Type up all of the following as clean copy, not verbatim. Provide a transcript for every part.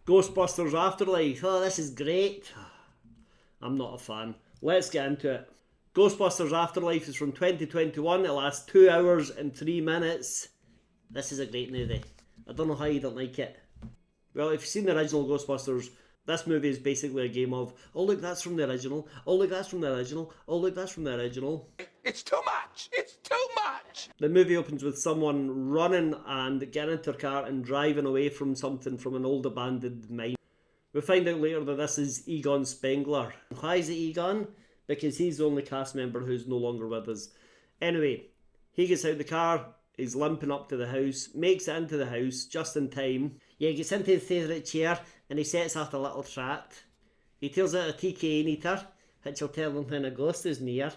Ghostbusters Afterlife. Oh, this is great. I'm not a fan. Let's get into it. Ghostbusters Afterlife is from 2021. It lasts 2 hours and 3 minutes. This is a great movie. I don't know how you don't like it. Well, if you've seen the original Ghostbusters, this movie is basically a game of, oh look, that's from the original, oh look, that's from the original, oh look, that's from the original. It's too much! It's too much! The movie opens with someone running and getting into their car and driving away from something from an old abandoned mine. We find out later that this is Egon Spengler. Why is it Egon? Because he's the only cast member who's no longer with us. Anyway, he gets out of the car, he's limping up to the house, makes it into the house just in time. Yeah, he gets into his favourite chair and he sets off a little trap. He tells it a TK meter, which will tell him when a ghost is near,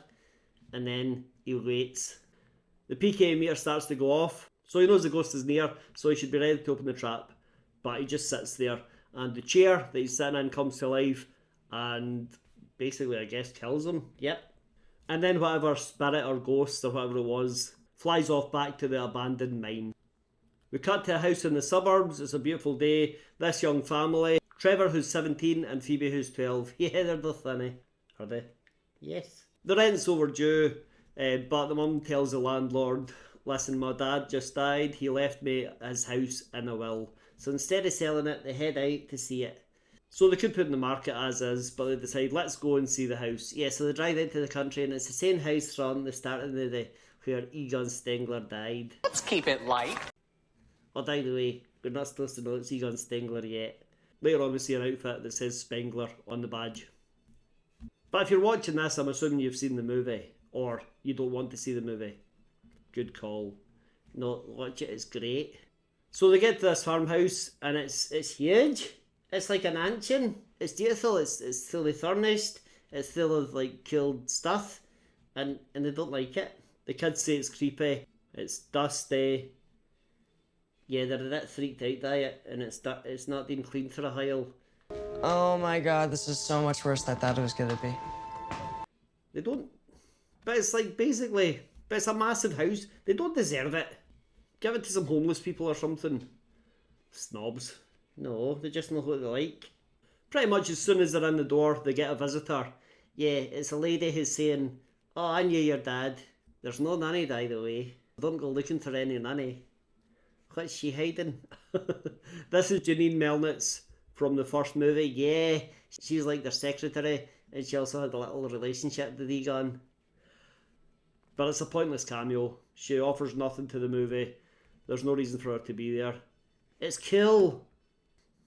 and then he waits. The PK meter starts to go off, so he knows the ghost is near, so he should be ready to open the trap. But he just sits there, and the chair that he's sitting in comes to life, and basically, I guess, kills him. Yep. And then whatever spirit or ghost or whatever it was flies off back to the abandoned mine. We cut to a house in the suburbs. It's a beautiful day. This young family, Trevor who's 17 and Phoebe who's 12. Yeah, they're the thinny. Are they? Yes. The rent's overdue, but the mum tells the landlord, listen, my dad just died. He left me his house in a will. So instead of selling it, they head out to see it. So they could put it in the market as is, but they decide, let's go and see the house. Yeah, so they drive out to the country and it's the same house from the start of the day where Egon Spengler died. Let's keep it light. Oh, by the way, we're not supposed to know it's Egon Spengler yet. Later on we see an outfit that says Spengler on the badge. But if you're watching this, I'm assuming you've seen the movie, or you don't want to see the movie. Good call. No, watch it, it's great. So they get to this farmhouse and it's huge. It's like a mansion. It's beautiful, it's fully furnished, it's full of like cool stuff, and they don't like it. The kids say it's creepy, it's dusty. Yeah, they're a bit freaked out by it, and it's not been cleaned for a while. Oh my god, this is so much worse than I thought it was gonna be. They don't... But it's like, basically, but it's a massive house. They don't deserve it. Give it to some homeless people or something. Snobs. No, they just know what they like. Pretty much as soon as they're in the door, they get a visitor. Yeah, it's a lady who's saying, oh, I knew your dad. There's no nanny, by the way. Don't go looking for any nanny. What's she hiding? This is Janine Melnitz from the first movie. Yeah, she's like their secretary, and she also had a little relationship with Egon. But it's a pointless cameo. She offers nothing to the movie. There's no reason for her to be there. It's cool.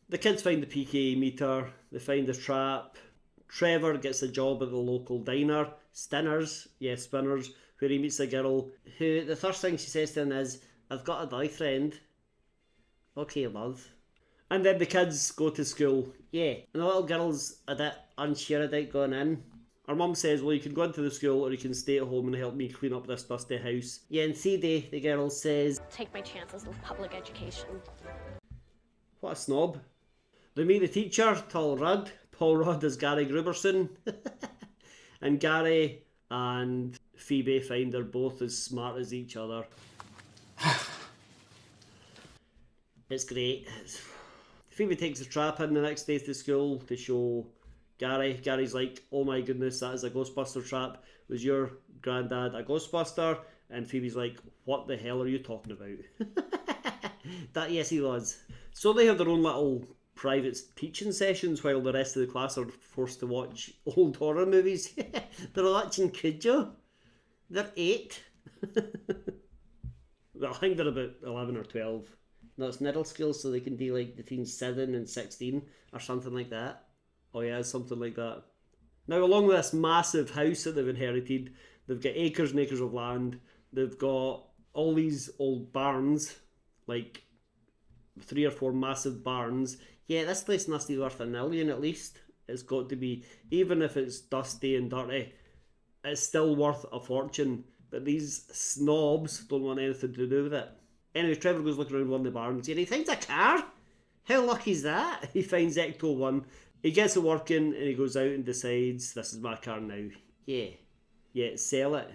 The kids find the PKE meter. They find the trap. Trevor gets a job at the local diner, Spinners, where he meets a girl who, the first thing she says to him is, I've got a boyfriend. Okay, love. And then the kids go to school. Yeah, and the little girl's a bit unsure about going in. Her mum says, well, you can go into the school or you can stay at home and help me clean up this dusty house. Yeah, and CD, the girl says, take my chances with public education. What a snob. They meet the teacher, Paul Rudd. Paul Rudd is Gary Gruberson. And Gary and Phoebe find they're both as smart as each other. It's great. Phoebe takes the trap in the next day to school to show Gary. Gary's like, oh my goodness, that is a Ghostbuster trap. Was your granddad a Ghostbuster? And Phoebe's like, what the hell are you talking about? Yes, he was. So they have their own little private teaching sessions while the rest of the class are forced to watch old horror movies. They're watching Cujo. They're 8. Well, I think they're about 11 or 12. No, it's middle school, so they can be like between 7 and 16 or something like that. Oh yeah, something like that. Now, along with this massive house that they've inherited, they've got acres and acres of land. They've got all these old barns, like 3 or 4 massive barns. Yeah, this place must be worth $1 million at least. It's got to be, even if it's dusty and dirty, it's still worth a fortune. But these snobs don't want anything to do with it. Anyway, Trevor goes looking around one of the barns and he finds a car. How lucky is that? He finds Ecto 1. He gets it working and he goes out and decides, this is my car now. Yeah. Yeah, sell it.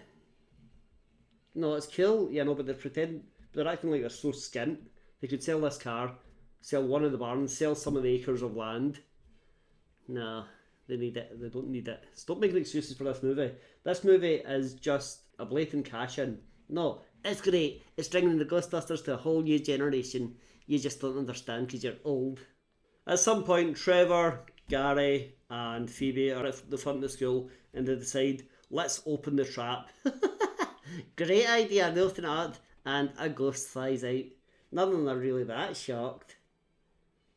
No, it's cool. Yeah, no, but they're acting like they're so skint. They could sell this car, sell one of the barns, sell some of the acres of land. Nah, they need it. They don't need it. Stop making excuses for this movie. This movie is just a blatant cash-in. No, it's great. It's bringing the Ghostbusters to a whole new generation. You just don't understand because you're old. At some point, Trevor, Gary, and Phoebe are at the front of the school and they decide, let's open the trap. Great idea, nothing odd. And a ghost flies out. None of them are really that shocked.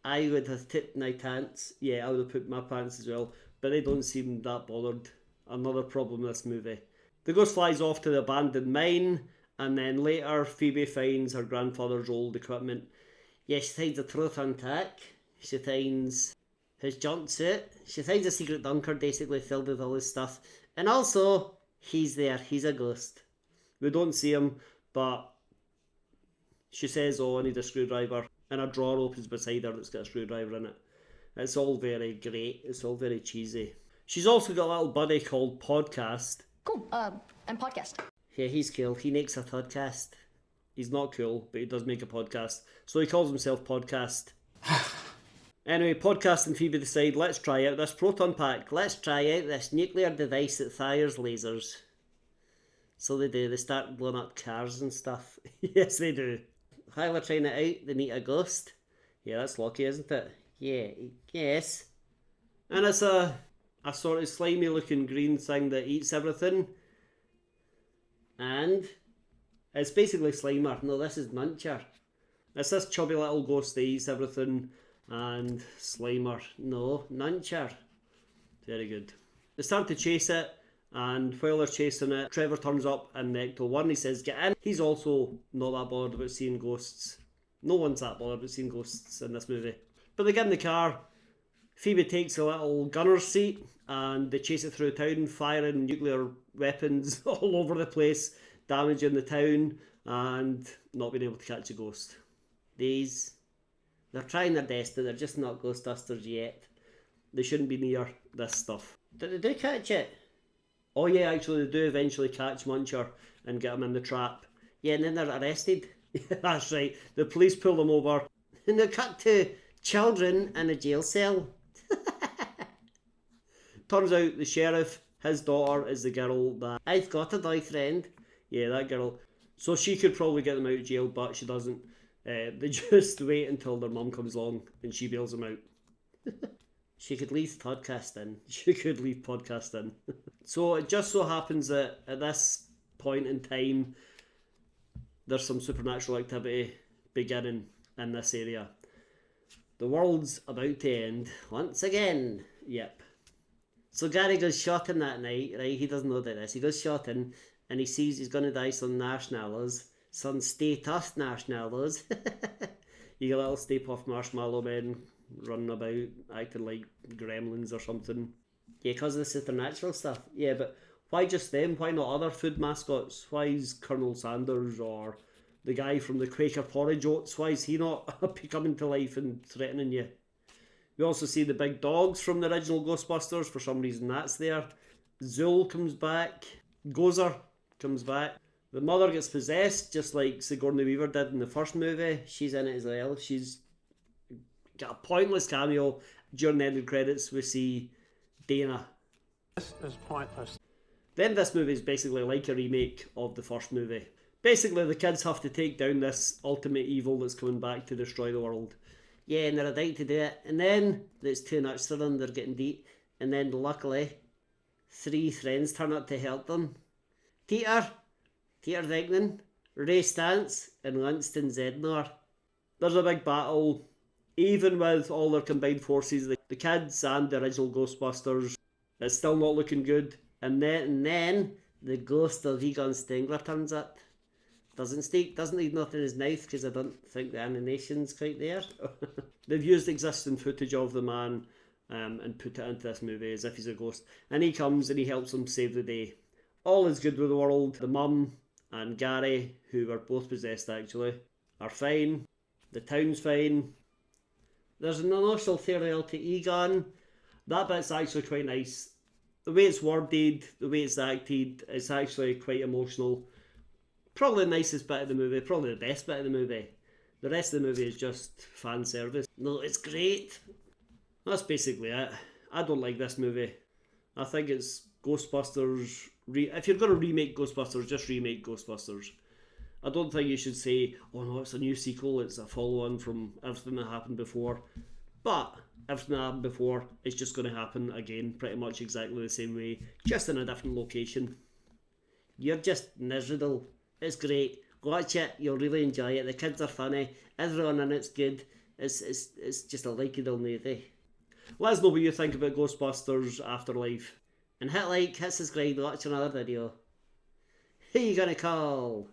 I would have tipped my pants. Yeah, I would have put my pants as well. But they don't seem that bothered. Another problem in this movie. The ghost flies off to the abandoned mine. And then later, Phoebe finds her grandfather's old equipment. Yeah, she finds a truth on tack. She finds his jumpsuit. She finds a secret bunker basically filled with all his stuff. And also, he's there. He's a ghost. We don't see him, but she says, oh, I need a screwdriver. And a drawer opens beside her that's got a screwdriver in it. It's all very great. It's all very cheesy. She's also got a little buddy called Podcast. Cool. And podcast. Yeah, he's cool. He makes a podcast. He's not cool, but he does make a podcast. So he calls himself Podcast. Anyway, Podcast and Phoebe decide, let's try out this proton pack. Let's try out this nuclear device that fires lasers. So they do. They start blowing up cars and stuff. Yes, they do. While they're trying it out, they meet a ghost. Yeah, that's lucky, isn't it? Yeah, yes. And it's a sort of slimy looking green thing that eats everything. And it's basically Slimer. No, this is Muncher. It's this chubby little ghost that eats everything. And Slimer. No, Nuncher. Very good. They start to chase it. And while they're chasing it, Trevor turns up in Ecto 1. He says, get in. He's also not that bothered about seeing ghosts. No one's that bothered about seeing ghosts in this movie. But they get in the car. Phoebe takes a little gunner's seat. And they chase it through town, firing nuclear weapons all over the place, damaging the town, and not being able to catch a ghost. They're trying their best, but they're just not Ghostbusters yet. They shouldn't be near this stuff. Did they do catch it? Oh yeah, actually they do eventually catch Muncher and get him in the trap. Yeah, and then they're arrested. That's right. The police pull them over. And they're cut to children in a jail cell. Turns out the sheriff, his daughter, is the girl that I've got a boyfriend. Yeah, that girl. So she could probably get them out of jail, but she doesn't. They just wait until their mum comes along and she bails them out. She could leave podcasting. She could leave podcasting. So it just so happens that at this point in time, there's some supernatural activity beginning in this area. The world's about to end once again. Yep. So Gary goes shopping that night, right? He doesn't know about this. He goes shopping and he sees he's going to die some marshmallows. Some Stay Tough marshmallows. You get little Stay Puft marshmallow men running about acting like gremlins or something. Yeah, because of the supernatural stuff. Yeah, but why just them? Why not other food mascots? Why is Colonel Sanders or the guy from the Quaker Porridge Oats, why is he not coming to life and threatening you? We also see the big dogs from the original Ghostbusters. For some reason that's there. Zool comes back. Gozer comes back. The mother gets possessed, just like Sigourney Weaver did in the first movie. She's in it as well. She's got a pointless cameo. During the ending credits, we see Dana. This is pointless. Then this movie is basically like a remake of the first movie. Basically, the kids have to take down this ultimate evil that's coming back to destroy the world. Yeah, and they're about to do it. And then it's too much for them. They're getting beat. And then luckily, 3 friends turn up to help them. Peter Venkman, Ray Stantz, and Winston Zednor. There's a big battle. Even with all their combined forces, the kids and the original Ghostbusters, it's still not looking good. And then the ghost of Egon Spengler turns up. Doesn't need nothing in his mouth because I don't think the animation's quite there. They've used existing footage of the man and put it into this movie as if he's a ghost. And he comes and he helps them save the day. All is good with the world. The mum and Gary, who are both possessed actually, are fine. The town's fine. There's an initial farewell to Egon. That bit's actually quite nice. The way it's worded, the way it's acted, it's actually quite emotional. Probably the nicest bit of the movie, probably the best bit of the movie. The rest of the movie is just fan service. No, it's great. That's basically it. I don't like this movie. I think it's Ghostbusters. If you're going to remake Ghostbusters, just remake Ghostbusters. I don't think you should say, oh no, it's a new sequel, it's a follow-on from everything that happened before. But everything that happened before is just going to happen again, pretty much exactly the same way, just in a different location. You're just miserable. It's great. Watch it, you'll really enjoy it. The kids are funny, everyone in it's good. It's just a likeable movie. Let us know what you think about Ghostbusters Afterlife. And hit like, hit subscribe, watch another video. Who you gonna call?